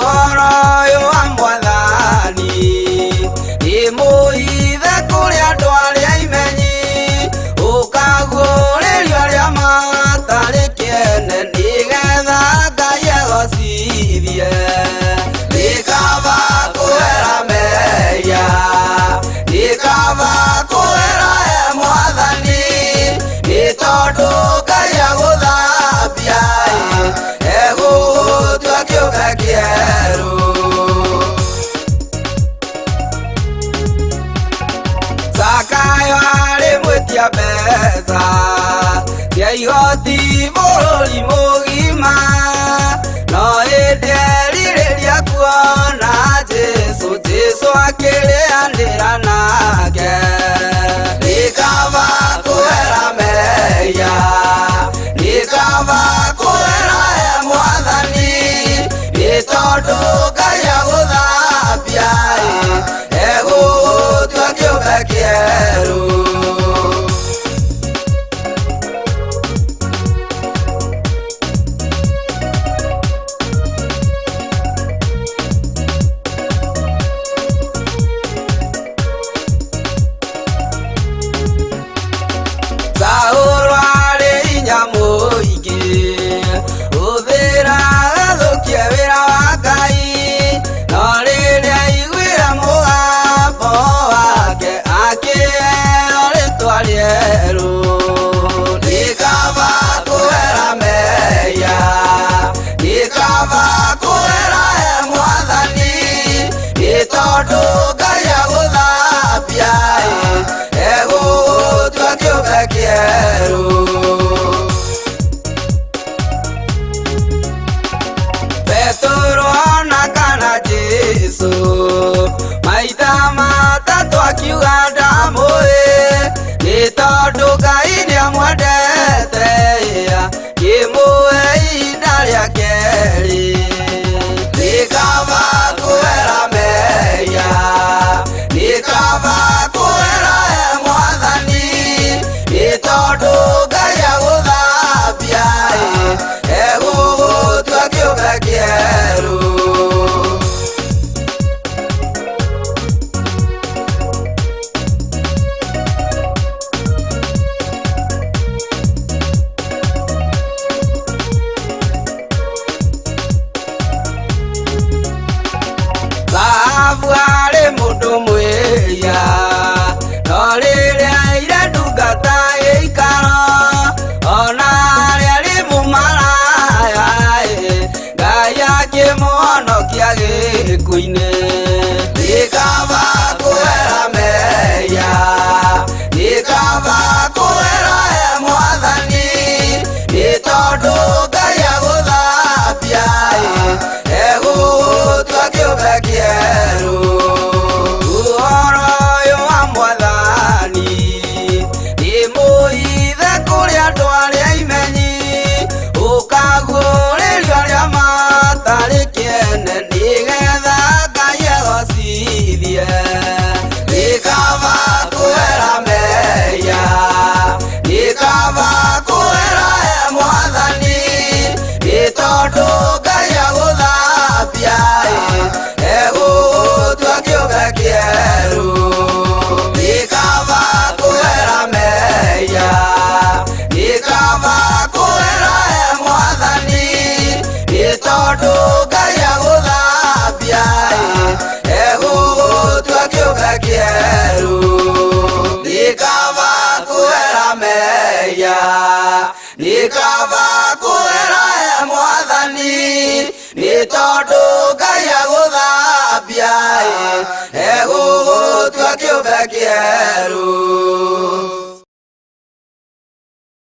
uhoro uyu wa Mwathani imuhithe kuri andu aria imenyi ukaguririo aria matari kiene nigetha Ngai egocithie nikaba kwera meya nikaba kwera Mwathani ni tondu Ngai aguthambia egutua kiume kieru Zakayo ari mwitia mbeca cia igoti bururi mugima no hindi erirĩria kuona Jesu akĩrĩanĩra nake nikaba kwera meya nikaba kwera Mwathani ni tondu Ngai aguthambia egutua kiume kieru Saũlũ arĩ hinya mũingĩ ũthĩra gathũkie wĩra wa Ngai no rĩrĩa aiguire mũgambo wake akĩheo rĩtwa rĩerũ nikaba kwera meya nikaba kwera Mwathani ni tondu Ngai aguthambia egutua kiume kieru Petro ona kana Jesu maitha matatũ akiuga ndamũĩ ni tondu Ngai nĩamwendete kĩmũhe ihinda rĩa kerĩ nikaba kwera meya nikaba kwera Mwathani ni tondu Ngai aguthambia egutua kiume kieru Rahabu arĩ mũndũ mwĩhia no rĩrĩa aire ndungata gĩikaro ona arĩa arĩ mũmaraya Ngai akĩmũhonokia gĩkuũ-inĩ nikaba kwera meya nikaba kwera Mwathani ni tondu Ngai aguthambia egutua kiume kieru uhoro uyu wa Mwathani imuhithe kuri andu aria imenyi ukaguririo aria matari kiene nigetha Ngai egocithie nikaba kwera meya nikaba kwera Mwathani ni tondu Ngai aguthambia egutua kiume kieru nikaba kwera meya nikaba kwera Mwathani ni tondu Ngai aguthambia egutua kiume kieru nikaba kwera meya nikaba kwera Mwathani ni tondu Ngai aguthambia egutua kiume kieru